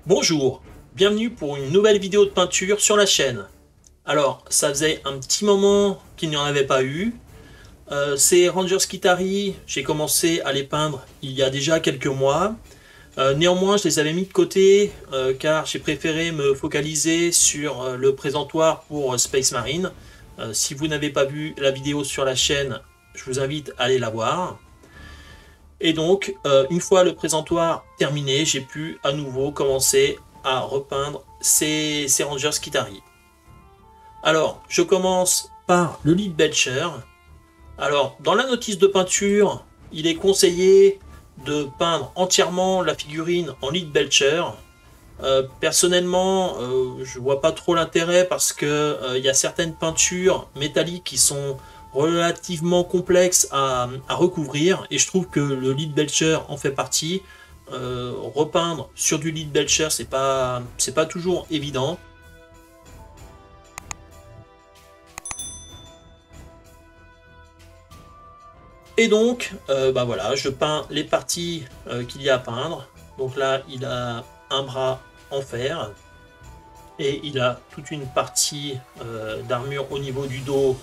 Bonjour, bienvenue pour une nouvelle vidéo de peinture sur la chaîne. Alors, ça faisait un petit moment qu'il n'y en avait pas eu. Ces Rangers Skitari, j'ai commencé à les peindre il y a déjà quelques mois. Néanmoins, je les avais mis de côté car j'ai préféré me focaliser sur le présentoir pour Space Marine. Si vous n'avez pas vu la vidéo sur la chaîne, je vous invite à aller la voir. Et donc, une fois le présentoir terminé, j'ai pu à nouveau commencer à repeindre ces Rangers Skitari. Alors, je commence par le Lead Belcher. Alors, dans la notice de peinture, il est conseillé de peindre entièrement la figurine en Lead Belcher. Personnellement, je vois pas trop l'intérêt parce que y a certaines peintures métalliques qui sont relativement complexes à recouvrir et je trouve que le Lead Belcher en fait partie. Repeindre sur du Lead Belcher, c'est pas toujours évident. Et donc, bah voilà, je peins les parties qu'il y a à peindre. Donc là, il a un bras en fer et il a toute une partie d'armure au niveau du dos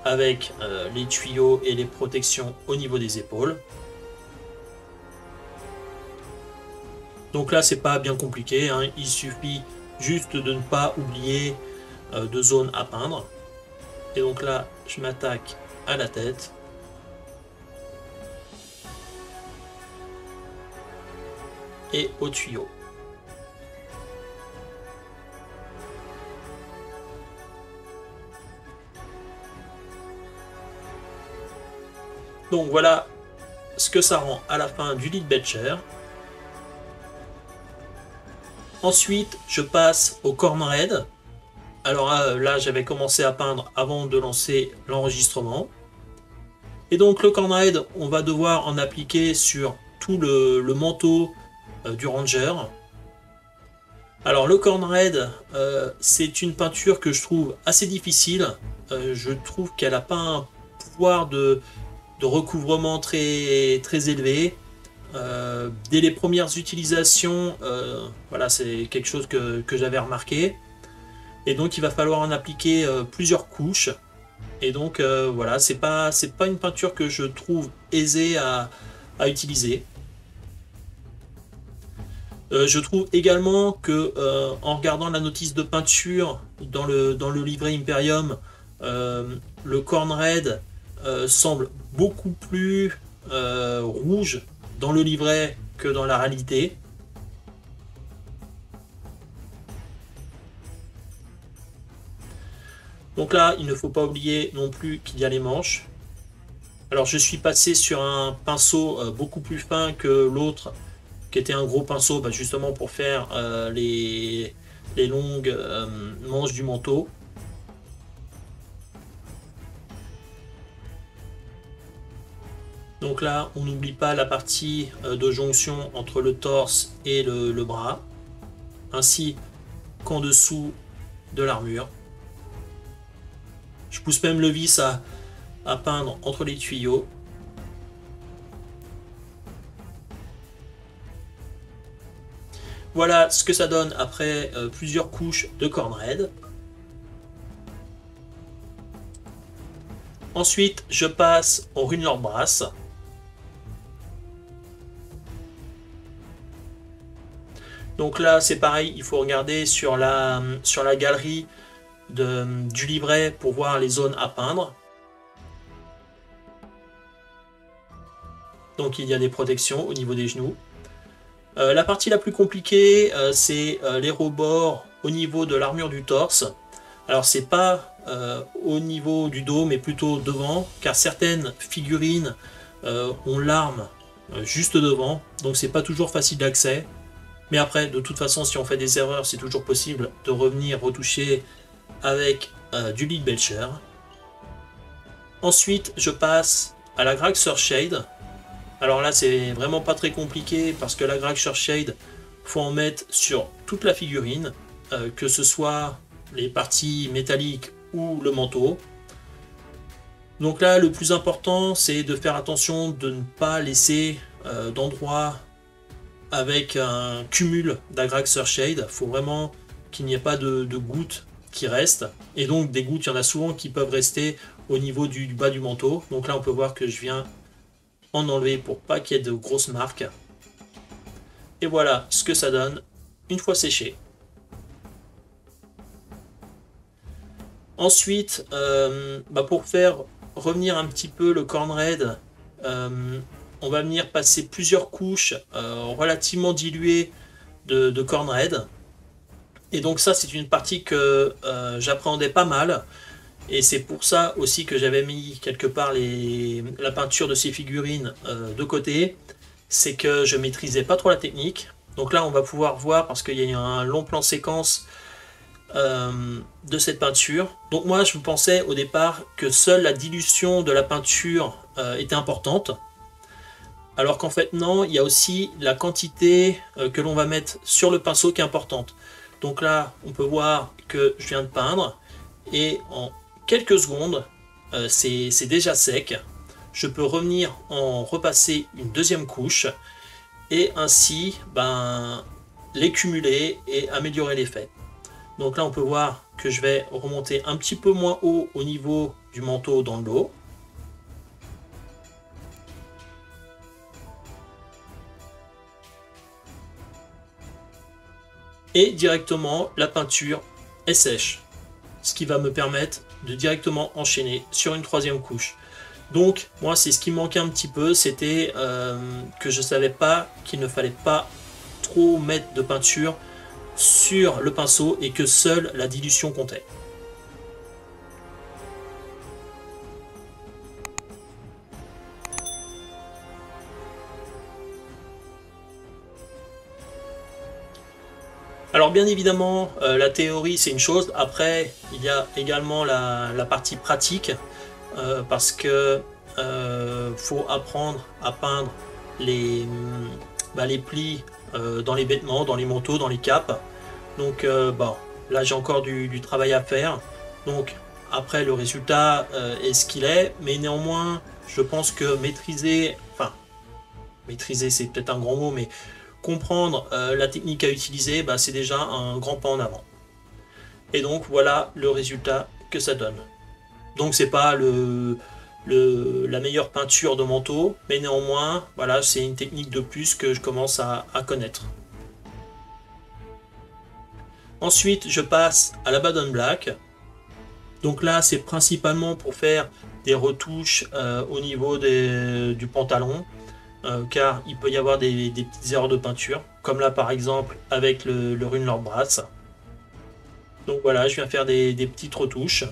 avec les tuyaux et les protections au niveau des épaules. Donc là, c'est pas bien compliqué, hein. Il suffit juste de ne pas oublier de zone à peindre. Et donc là, je m'attaque à la tête. Et au tuyau. Donc voilà ce que ça rend à la fin du Lead Belcher. Ensuite, je passe au Corn Red. Alors là, j'avais commencé à peindre avant de lancer l'enregistrement. Et donc le Corn Red, on va devoir en appliquer sur tout le manteau du Ranger. Alors le Corn Red, c'est une peinture que je trouve assez difficile. Je trouve qu'elle n'a pas un pouvoir de recouvrement très élevé. Dès les premières utilisations, voilà, c'est quelque chose que j'avais remarqué. Et donc il va falloir en appliquer plusieurs couches. Et donc voilà, c'est pas une peinture que je trouve aisée à utiliser. Je trouve également que en regardant la notice de peinture dans le livret Imperium, le Corn Red semble beaucoup plus rouge dans le livret que dans la réalité. Donc là, il ne faut pas oublier non plus qu'il y a les manches. Alors je suis passé sur un pinceau beaucoup plus fin que l'autre, qui était un gros pinceau justement pour faire les longues manches du manteau. Donc là, on n'oublie pas la partie de jonction entre le torse et le bras, ainsi qu'en dessous de l'armure. Je pousse même le vis à peindre entre les tuyaux. Voilà ce que ça donne après plusieurs couches de Corn Red. Ensuite, je passe au Runelord Brass. Donc là, c'est pareil, il faut regarder sur la galerie du livret pour voir les zones à peindre. Donc il y a des protections au niveau des genoux. La partie la plus compliquée, c'est les rebords au niveau de l'armure du torse. Alors c'est pas au niveau du dos, mais plutôt devant, car certaines figurines ont l'arme juste devant, donc c'est pas toujours facile d'accès. Mais après, de toute façon, si on fait des erreurs, c'est toujours possible de revenir retoucher avec du Lead Belcher. Ensuite, je passe à la Gragster Shade. Alors là, c'est vraiment pas très compliqué parce que la Gragster Shade, faut en mettre sur toute la figurine, que ce soit les parties métalliques ou le manteau. Donc là, le plus important, c'est de faire attention de ne pas laisser d'endroits avec un cumul d'Agrax Surshade. Il faut vraiment qu'il n'y ait pas de gouttes qui restent. Et donc des gouttes, il y en a souvent qui peuvent rester au niveau du bas du manteau. Donc là on peut voir que je viens en enlever pour pas qu'il y ait de grosses marques. Et voilà ce que ça donne une fois séché. Ensuite, pour faire revenir un petit peu le corn red, on va venir passer plusieurs couches relativement diluées de corn red. Et donc ça, c'est une partie que j'appréhendais pas mal. Et c'est pour ça aussi que j'avais mis quelque part la peinture de ces figurines de côté. C'est que je maîtrisais pas trop la technique. Donc là, on va pouvoir voir, parce qu'il y a un long plan séquence de cette peinture. Donc moi, je pensais au départ que seule la dilution de la peinture était importante. Alors qu'en fait, non, il y a aussi la quantité que l'on va mettre sur le pinceau qui est importante. Donc là, on peut voir que je viens de peindre. Et en quelques secondes, c'est déjà sec. Je peux revenir en repasser une deuxième couche et ainsi les cumuler et améliorer l'effet. Donc là on peut voir que je vais remonter un petit peu moins haut au niveau du manteau dans le dos. Et directement la peinture est sèche. Ce qui va me permettre de directement enchaîner sur une troisième couche. Donc moi c'est ce qui me manquait un petit peu, c'était que je savais pas qu'il ne fallait pas trop mettre de peinture sur le pinceau et que seule la dilution comptait. Alors bien évidemment, la théorie c'est une chose, après il y a également la partie pratique, parce que faut apprendre à peindre les plis dans les vêtements, dans les manteaux, dans les capes. Donc là j'ai encore du travail à faire. Donc après le résultat est ce qu'il est, mais néanmoins je pense que maîtriser c'est peut-être un grand mot, mais comprendre la technique à utiliser, c'est déjà un grand pas en avant. Et donc voilà le résultat que ça donne. Donc c'est pas la meilleure peinture de manteau, mais néanmoins voilà, c'est une technique de plus que je commence à connaître. Ensuite je passe à la Baden Black. Donc là c'est principalement pour faire des retouches au niveau du pantalon, car il peut y avoir des petites erreurs de peinture, comme là par exemple avec le Rune Lord Brass. Donc voilà, je viens faire des petites retouches.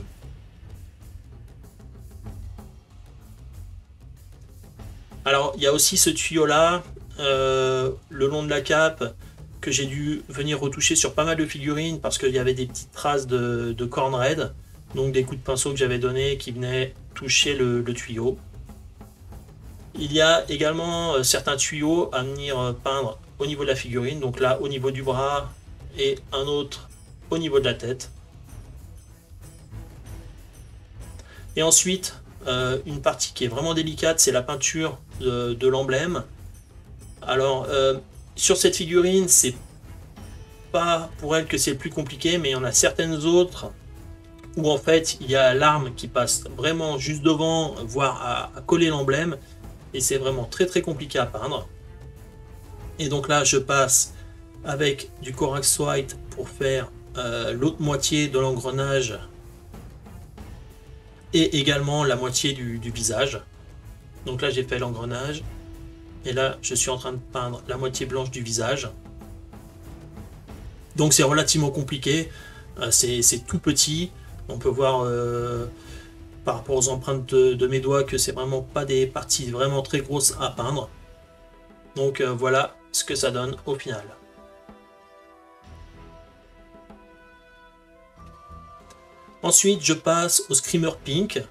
Alors il y a aussi ce tuyau là, le long de la cape, que j'ai dû venir retoucher sur pas mal de figurines parce qu'il y avait des petites traces de corn red, donc des coups de pinceau que j'avais donné qui venaient toucher le tuyau. Il y a également certains tuyaux à venir peindre au niveau de la figurine, donc là au niveau du bras et un autre au niveau de la tête. Et ensuite, une partie qui est vraiment délicate, c'est la peinture de l'emblème. Alors, sur cette figurine, c'est pas pour elle que c'est le plus compliqué, mais il y en a certaines autres où en fait il y a l'arme qui passe vraiment juste devant, voire à coller l'emblème, et c'est vraiment très compliqué à peindre. Et donc là, je passe avec du Corax White pour faire l'autre moitié de l'engrenage et également la moitié du visage. Donc là j'ai fait l'engrenage et là je suis en train de peindre la moitié blanche du visage. Donc c'est relativement compliqué, c'est tout petit, on peut voir par rapport aux empreintes de mes doigts que c'est vraiment pas des parties vraiment très grosses à peindre. Donc voilà ce que ça donne au final. Ensuite, je passe au Screamer Pink.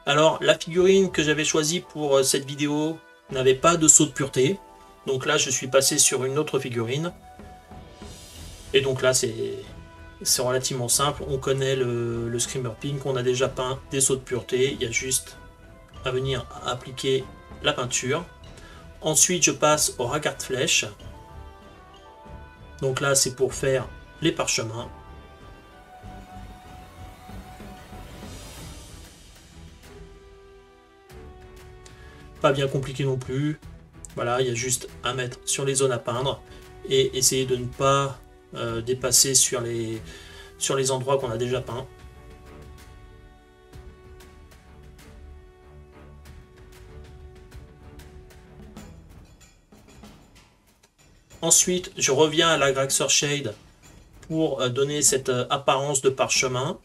Alors, la figurine que j'avais choisie pour cette vidéo n'avait pas de saut de pureté. Donc là, je suis passé sur une autre figurine. Et donc là, c'est relativement simple. On connaît le Screamer Pink, on a déjà peint des sauts de pureté. Il y a juste à venir appliquer la peinture. Ensuite, je passe au ras carte flèche. Donc là, c'est pour faire les parchemins. Pas bien compliqué non plus. Voilà, il y a juste à mettre sur les zones à peindre et essayer de ne pas dépasser sur les endroits qu'on a déjà peints. Ensuite, je reviens à la Graxer Shade pour donner cette apparence de parchemin.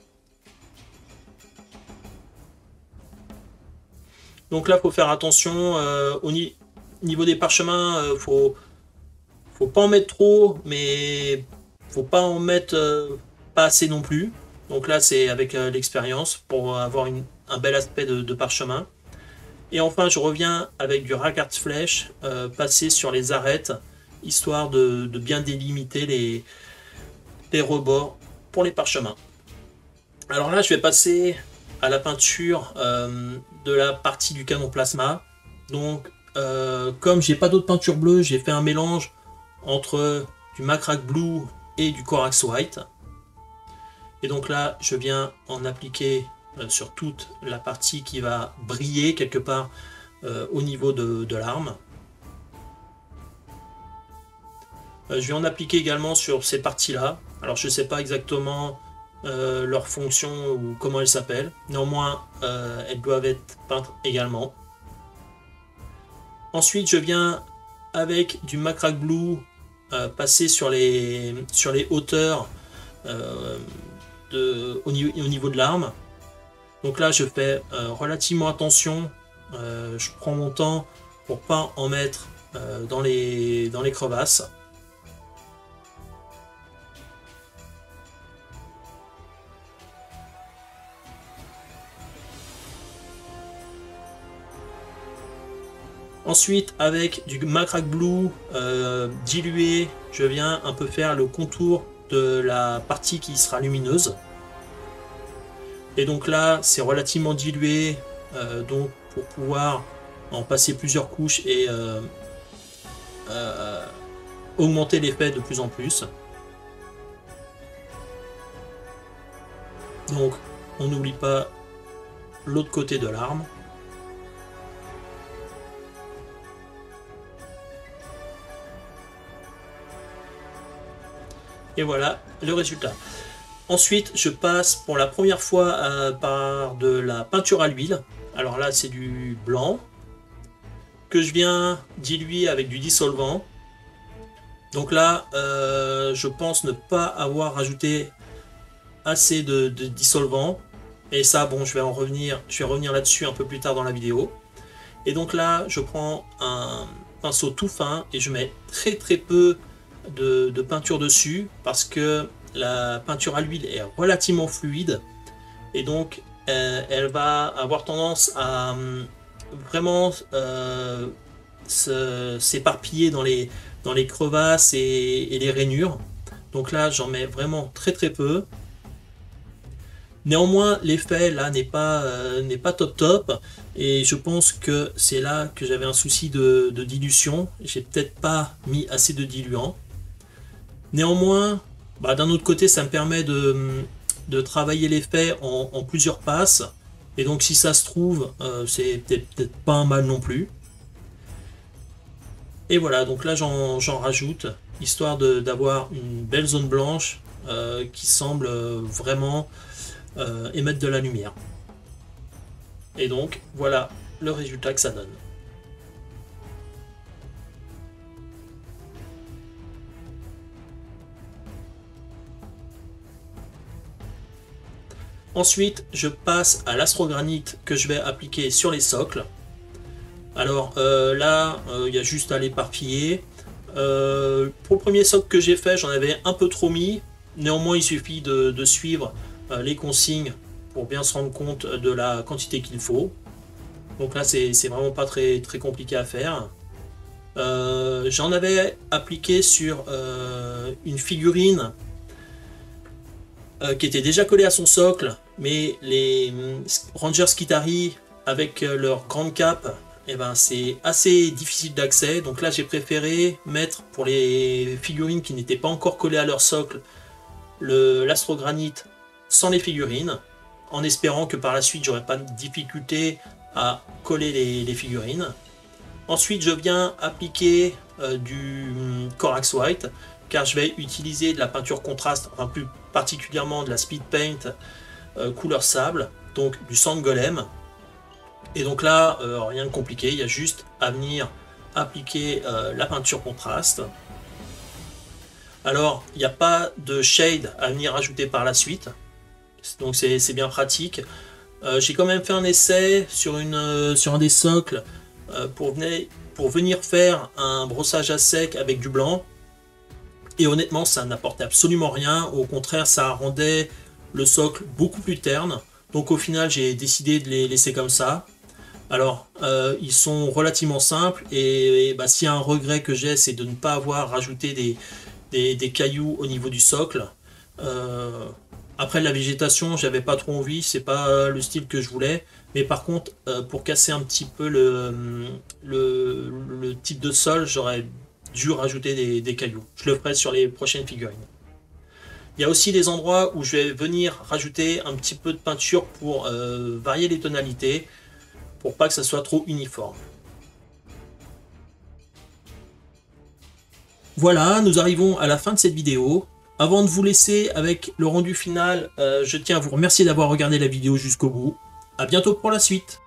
Donc là, il faut faire attention au niveau des parchemins. Faut pas en mettre trop, mais faut pas en mettre pas assez non plus. Donc là, c'est avec l'expérience pour avoir un bel aspect de parchemin. Et enfin, je reviens avec du ras carte flèche, passer sur les arêtes, histoire de bien délimiter les rebords pour les parchemins. Alors là, je vais passer à la peinture de la partie du canon plasma. Donc, comme j'ai pas d'autre peinture bleue, j'ai fait un mélange entre du Macrack Blue et du Corax White. Et donc là, je viens en appliquer sur toute la partie qui va briller quelque part au niveau de l'arme. Je vais en appliquer également sur ces parties-là. Alors je ne sais pas exactement leur fonction ou comment elles s'appellent. Néanmoins, elles doivent être peintes également. Ensuite, je viens avec du Macrack Blue passer sur les hauteurs au niveau de l'arme. Donc là, je fais relativement attention. Je prends mon temps pour pas en mettre dans les crevasses. Ensuite, avec du Macrack Blue dilué, je viens un peu faire le contour de la partie qui sera lumineuse. Et donc là, c'est relativement dilué, donc pour pouvoir en passer plusieurs couches et augmenter l'effet de plus en plus. Donc, on n'oublie pas l'autre côté de l'arme. Et voilà le résultat. Ensuite, je passe pour la première fois par de la peinture à l'huile. Alors là, c'est du blanc que je viens diluer avec du dissolvant. Donc là, je pense ne pas avoir rajouté assez de dissolvant. Et ça, bon, je vais revenir là-dessus un peu plus tard dans la vidéo. Et donc là, je prends un pinceau tout fin et je mets très peu de peinture dessus parce que la peinture à l'huile est relativement fluide et donc elle va avoir tendance à vraiment s'éparpiller dans les crevasses et les rainures. Donc là, j'en mets vraiment très peu. Néanmoins, l'effet là n'est pas top et je pense que c'est là que j'avais un souci de dilution. J'ai peut-être pas mis assez de diluant. Néanmoins, d'un autre côté, ça me permet de travailler l'effet en plusieurs passes. Et donc, si ça se trouve, c'est peut-être pas un mal non plus. Et voilà, donc là, j'en rajoute, histoire d'avoir une belle zone blanche qui semble vraiment émettre de la lumière. Et donc, voilà le résultat que ça donne. Ensuite, je passe à l'astrogranite que je vais appliquer sur les socles. Alors là, il y a juste à l'éparpiller. Pour le premier socle que j'ai fait, j'en avais un peu trop mis. Néanmoins, il suffit de suivre les consignes pour bien se rendre compte de la quantité qu'il faut. Donc là, c'est vraiment pas très compliqué à faire. J'en avais appliqué sur une figurine qui était déjà collée à son socle, mais les Rangers Skitarii, avec leur grande cape, et ben, c'est assez difficile d'accès. Donc là, j'ai préféré mettre, pour les figurines qui n'étaient pas encore collées à leur socle, l'astrogranite sans les figurines, en espérant que par la suite, j'aurais pas de difficulté à coller les figurines. Ensuite, je viens appliquer du Corax White, car je vais utiliser de la peinture contraste, enfin plus particulièrement de la Speed Paint couleur sable, donc du Sand Golem. Et donc là, rien de compliqué, il y a juste à venir appliquer la peinture contraste. Alors, il n'y a pas de shade à venir ajouter par la suite, donc c'est bien pratique. J'ai quand même fait un essai sur un des socles pour venir faire un brossage à sec avec du blanc. Et honnêtement, ça n'apportait absolument rien. Au contraire, ça rendait le socle beaucoup plus terne. Donc au final, j'ai décidé de les laisser comme ça. Alors, ils sont relativement simples. Et bah, s'il y a un regret que j'ai, c'est de ne pas avoir rajouté des cailloux au niveau du socle. Après la végétation, j'avais pas trop envie, c'est pas le style que je voulais. Mais par contre, pour casser un petit peu le type de sol, j'aurais dû rajouter des cailloux. Je le ferai sur les prochaines figurines. Il y a aussi des endroits où je vais venir rajouter un petit peu de peinture pour varier les tonalités, pour pas que ça soit trop uniforme. Voilà, nous arrivons à la fin de cette vidéo. Avant de vous laisser avec le rendu final, je tiens à vous remercier d'avoir regardé la vidéo jusqu'au bout. A bientôt pour la suite.